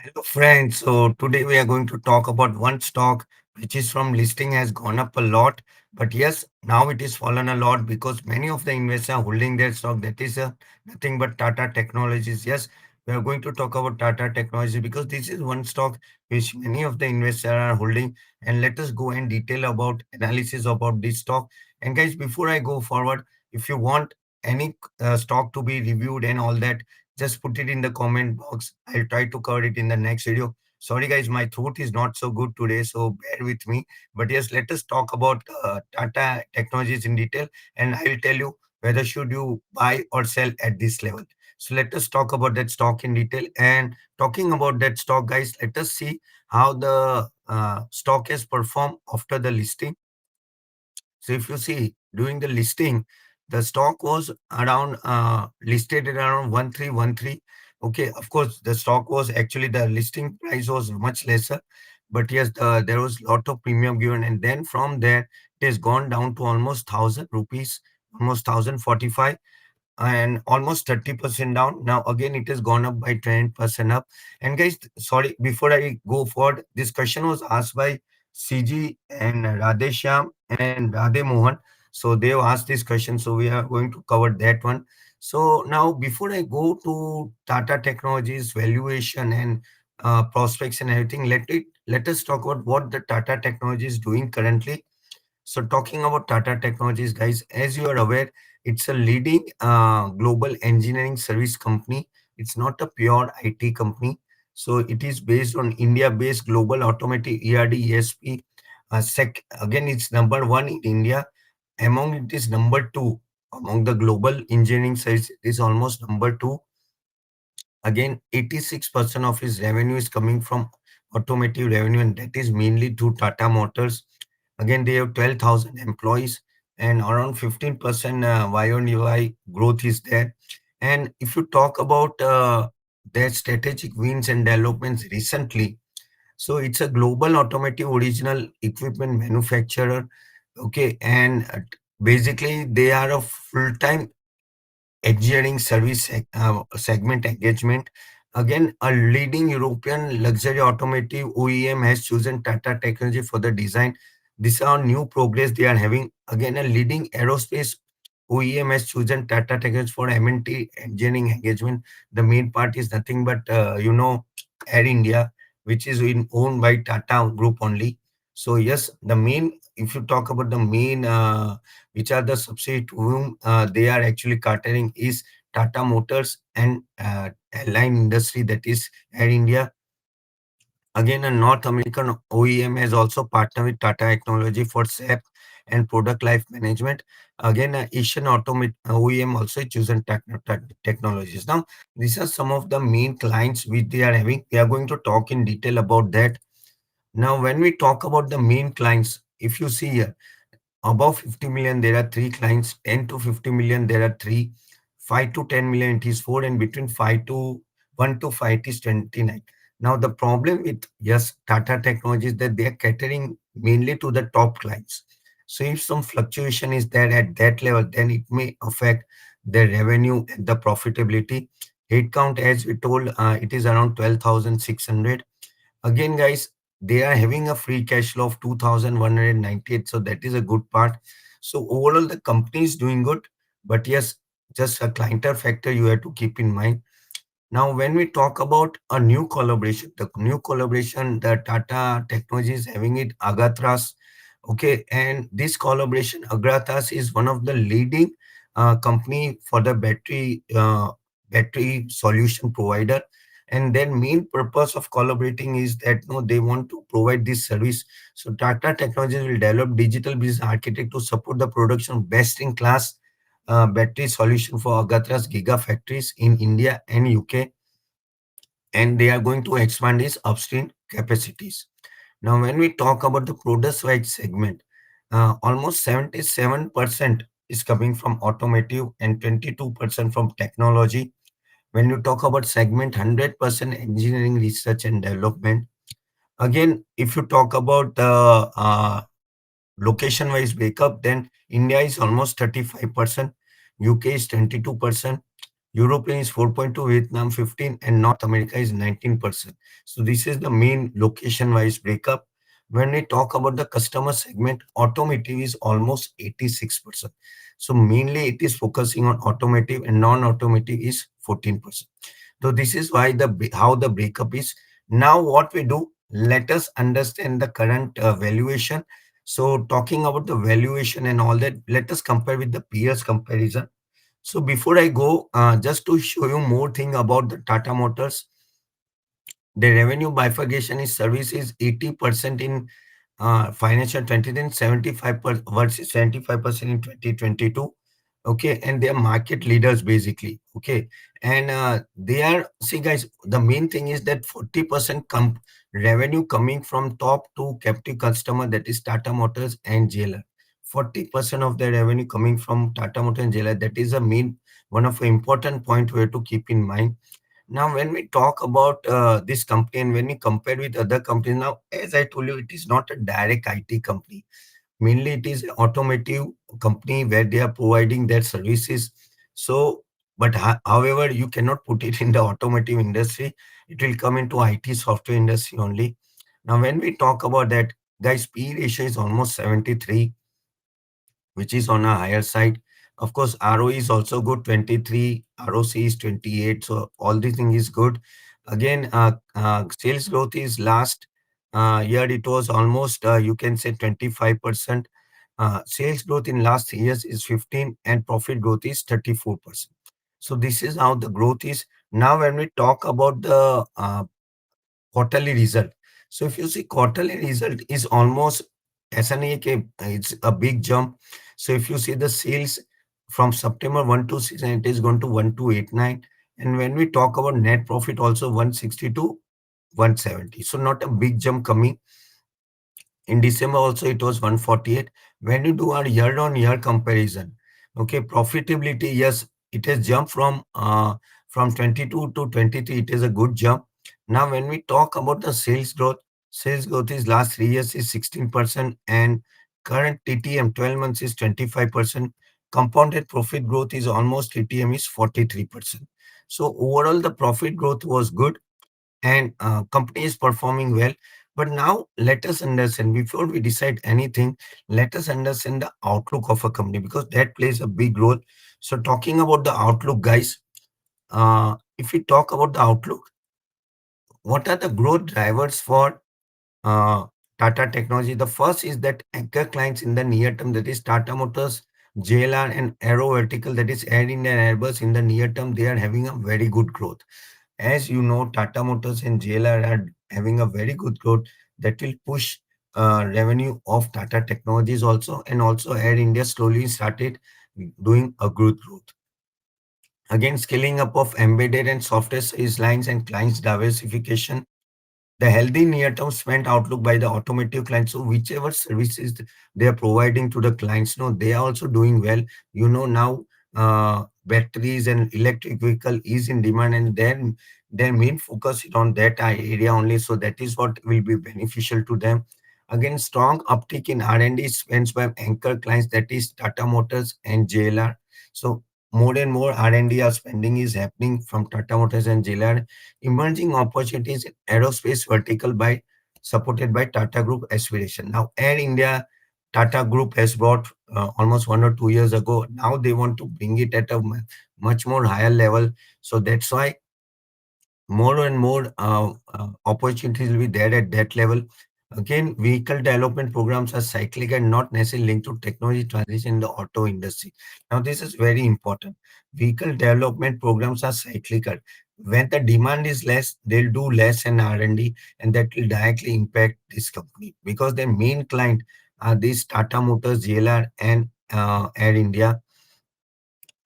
Hello, friends. So today we are going to talk about one stock which is from listing has gone up a lot, but yes, now it is fallen a lot because many of the investors are holding their stock. That is nothing but Tata Technologies. Yes, we are going to talk about Tata Technologies because this is one stock which many of the investors are holding. And let us go and detail about analysis about this stock. And guys, before I go forward, if you want any stock to be reviewed and all that, just put it in the comment box. I'll try to cover it in the next video. Sorry, guys, my throat is not so good today, so bear with me. But yes, let us talk about Tata Technologies in detail, and I will tell you whether should you buy or sell at this level. So let us talk about that stock in detail. And talking about that stock, guys, let us see how the stock has performed after the listing. So if you see during the listing, the stock was around listed at around 1313. Okay, of course, the stock was actually the listing price was much lesser, but yes, there was lot of premium given, and then from there it has gone down to almost 1000 rupees, almost 1045 and almost 30% down. Now again, it has gone up by 10% up. And guys, sorry, before I go forward, this question was asked by CG and Radhesham and Radhe Mohan. So they have asked this question. So we are going to cover that one. So now before I go to Tata Technologies valuation and prospects and everything, let us talk about what the Tata Technology is doing currently. So talking about Tata Technologies, guys, as you are aware, it's a leading global engineering service company. It's not a pure IT company. So it is based on India-based global automotive ERD ESP. Again, it's number one in India. Among it is number two among the global engineering service. It is almost number two. Again, 86% of his revenue is coming from automotive revenue, and that is mainly to Tata Motors. Again, they have 12,000 employees and around 15% Y-on-Y growth is there. And if you talk about their strategic wins and developments recently, so it's a global automotive original equipment manufacturer. Okay, and basically they are a full-time engineering service segment engagement. Again, a leading European luxury automotive OEM has chosen Tata Technology for the design. These are new progress they are having. Again, a leading aerospace OEM has chosen Tata Technologies for M&T engineering engagement. The main part is nothing but, Air India, which is owned by Tata Group only. So yes, the main, if you talk about the main, which are the subsidiary to whom they are actually catering is Tata Motors and airline industry, that is Air India. Again, a North American OEM has also partnered with Tata Technology for SAP and product life management. Again, Asian OEM also chosen technologies. Now, these are some of the main clients which they are having. We are going to talk in detail about that. Now, when we talk about the main clients, if you see here, above 50 million, there are three clients. 10 to 50 million, there are three. 5 to 10 million, it is four. And between 5 to 1 to 5, it is 29. Now, the problem with, yes, Tata Technologies that they are catering mainly to the top clients. So if some fluctuation is there at that level, then it may affect their revenue and the profitability. Headcount, as we told, it is around 12,600. Again, guys, they are having a free cash flow of 2,198. So that is a good part. So overall, the company is doing good. But yes, just a clienter factor you have to keep in mind. Now, when we talk about a new collaboration, the new collaboration that Tata Technology is having it, Agatras. Okay, and this collaboration, Agatras is one of the leading company for the battery solution provider. And their main purpose of collaborating is that no, they want to provide this service. So Tata Technologies will develop digital business architect to support the production of best-in-class battery solution for Agatras gigafactories in India and UK, and they are going to expand its upstream capacities. Now, when we talk about the product-wide segment, almost 77% is coming from automotive and 22% from technology. When you talk about segment, 100% engineering, research and development. Again, if you talk about the location-wise breakup, then India is almost 35%, UK is 22%, European is 4.2, Vietnam 15, and North America is 19%. So this is the main location-wise breakup. When we talk about the customer segment, automotive is almost 86%. So mainly it is focusing on automotive and non-automotive is 14%. So this is why how the breakup is. Now what we do, let us understand the current valuation. So talking about the valuation and all that, let us compare with the peers comparison. So before I go, just to show you more thing about the Tata Motors, the revenue bifurcation is service is 80% in financial 2010, 75 versus 75% in 2022. Okay, and they are market leaders basically. Okay, and they are, see guys, the main thing is that 40% revenue coming from top two captive customer, that is Tata Motors and JLR. 40% of the revenue coming from Tata Motors and JLR. That is a main one of the important point we have to keep in mind. Now, when we talk about this company and when we compare with other companies, now, as I told you, it is not a direct IT company. Mainly, it is an automotive company where they are providing their services. So, but however, you cannot put it in the automotive industry. It will come into IT software industry only. Now, when we talk about that, guys, P ratio is almost 73, which is on a higher side. Of course, ROE is also good, 23, ROC is 28. So all the thing is good. Again, sales growth is last year, it was almost, you can say 25%. Sales growth in last 3 years is 15 and profit growth is 34%. So this is how the growth is. Now, when we talk about the quarterly result. So if you see quarterly result is almost SNAK, it's a big jump. So if you see the sales from September 126 and it is going to 1289. And when we talk about net profit also 160 to 170. So not a big jump coming. In December also it was 148. When you do our year-on-year comparison, okay, profitability, yes, it has jumped from 22 to 23. It is a good jump. Now, when we talk about the sales growth is last 3 years is 16% and current TTM 12 months is 25%. Compounded profit growth is almost TTM is 43%. So overall, the profit growth was good and company is performing well. But now let us understand, before we decide anything, let us understand the outlook of a company because that plays a big role. So talking about the outlook, guys, if we talk about the outlook, what are the growth drivers for uh, Tata Technology? The first is that anchor clients in the near term, that is Tata Motors, JLR, and Aero Vertical, that is Air India and Airbus. In the near term, they are having a very good growth. As you know, Tata Motors and JLR are having a very good growth that will push revenue of Tata Technologies also, and also Air India slowly started doing a good growth. Again, scaling up of embedded and software sales lines and clients diversification, the healthy near-term spend outlook by the automotive clients. So whichever services they are providing to the clients, no, they are also doing well. You know, now batteries and electric vehicle is in demand, and then their main focus is on that area only. So that is what will be beneficial to them. Again, strong uptick in R&D spends by anchor clients, that is Tata Motors and JLR. So more and more R&D spending is happening from Tata Motors and JLR. Emerging opportunities in aerospace vertical by supported by Tata Group aspiration. Now, Air India, Tata Group has brought almost 1 or 2 years ago. Now they want to bring it at a much more higher level. So that's why more and more opportunities will be there at that level. Again, vehicle development programs are cyclic and not necessarily linked to technology transition in the auto industry. Now, this is very important. Vehicle development programs are cyclical. When the demand is less, they'll do less in R&D, and that will directly impact this company because their main client are these Tata Motors, JLR, and Air India.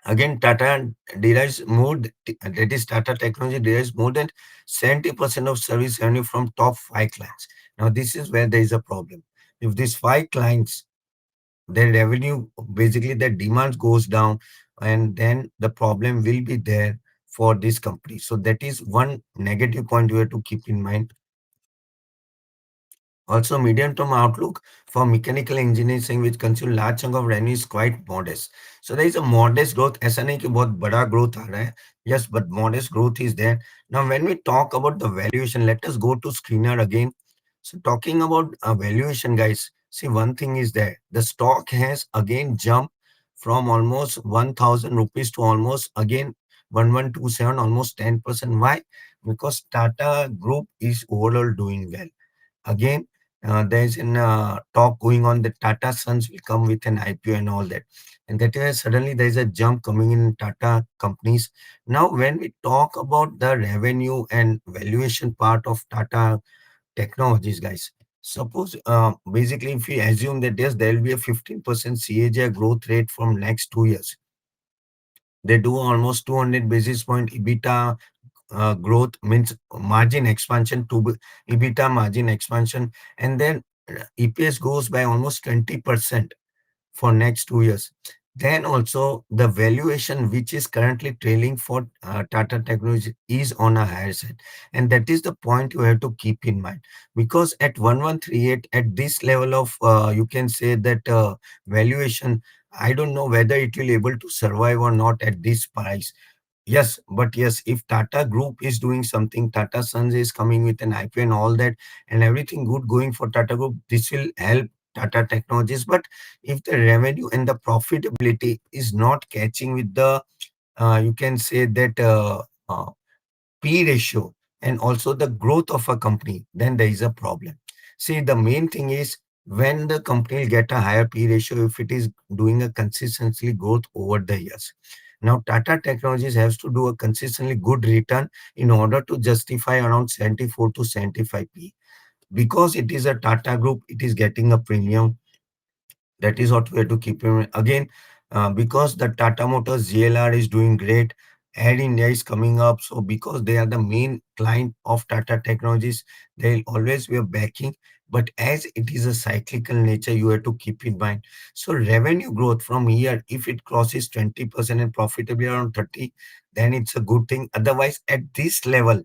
Again, Tata derives more, that is Tata Technology derives more than 70% of service revenue from top five clients. Now, this is where there is a problem. If these five clients, their revenue, basically their demand goes down, and then the problem will be there for this company. So that is one negative point you have to keep in mind. Also, medium-term outlook for mechanical engineering, which consume large chunk of revenue, is quite modest. So there is a modest growth. ऐसा नहीं कि बहुत बड़ा growth आ रहा है. Yes, but modest growth is there. Now, when we talk about the valuation, let us go to screener again. So talking about valuation, guys, see one thing is there. The stock has again jumped from almost 1,000 rupees to almost again 1,127, almost 10%. Why? Because Tata Group is overall doing well. Again, there's an talk going on that Tata Sons will come with an IPO and all that. And that is suddenly there's a jump coming in Tata companies. Now, when we talk about the revenue and valuation part of Tata Technologies, guys, suppose basically if we assume that yes, there will be a 15% CAGR growth rate from next 2 years, they do almost 200 basis point EBITDA growth, means margin expansion to EBITDA margin expansion, and then EPS goes by almost 20% for next 2 years. Then also the valuation which is currently trailing for Tata Technology is on a higher side. And that is the point you have to keep in mind. Because at 1138, at this level of, you can say that valuation, I don't know whether it will able to survive or not at this price. Yes, but yes, if Tata Group is doing something, Tata Sons is coming with an IPO and all that, and everything good going for Tata Group, this will help Tata Technologies. But if the revenue and the profitability is not catching with the, you can say that P ratio and also the growth of a company, then there is a problem. See, the main thing is when the company will get a higher P ratio if it is doing a consistently growth over the years. Now, Tata Technologies has to do a consistently good return in order to justify around 74 to 75 P. Because it is a Tata Group, it is getting a premium. That is what we have to keep in mind. Again, because the Tata Motors GLR is doing great, Air India is coming up. So because they are the main client of Tata Technologies, they'll always be a backing. But as it is a cyclical nature, you have to keep in mind. So revenue growth from here, if it crosses 20% and profitability around 30, then it's a good thing. Otherwise, at this level,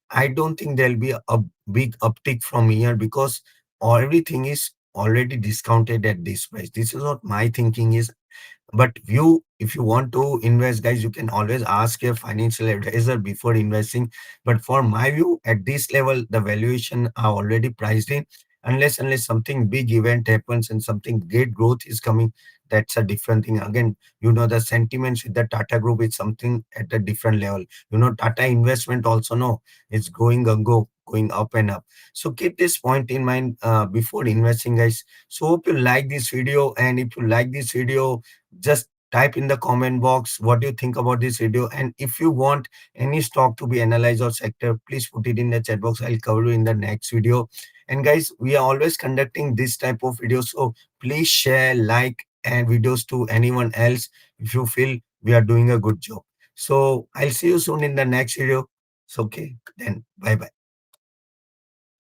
I don't think there'll be a big uptick from here because everything is already discounted at this price. This is what my thinking is. But you, if you want to invest, guys, you can always ask your financial advisor before investing. But for my view, at this level, the valuation are already priced in. Unless something big event happens and something great growth is coming, that's a different thing. Again, the sentiments with the Tata Group is something at a different level. Tata Investment also know it's going up and up. So keep this point in mind before investing, guys. So hope you like this video, and if you like this video, just type in the comment box what do you think about this video. And if you want any stock to be analyzed or sector, please put it in the chat box. I'll cover you in the next video. And guys, we are always conducting this type of videos, so please share, like, and videos to anyone else if you feel we are doing a good job. So I'll see you soon in the next video. So okay, then bye bye.